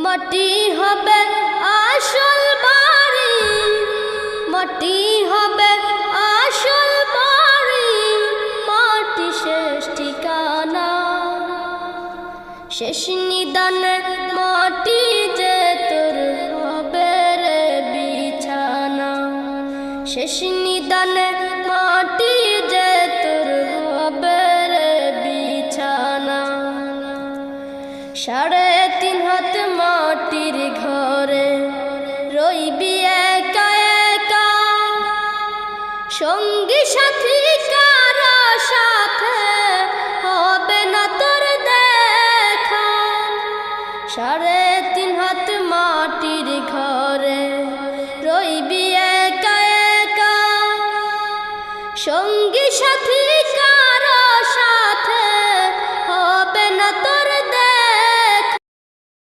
মাটি হবে আসল বাড়ি, মাটি হবে আসল বাড়ি, মাটি শেষ ঠিকানা। শেষ নিদানে মাটি যে তোর হবে রে বিছানা, শেষ নিদানে মাটি যে তোর হবে রে বিছানা। 3.5 হাত মাটির ঘরে রইবি একা একা, সঙ্গী সাথী কারো সাথে হবে না তোর দেখা। 3.5 হাত মাটির ঘরে রইবি একা একা, সঙ্গী সাথী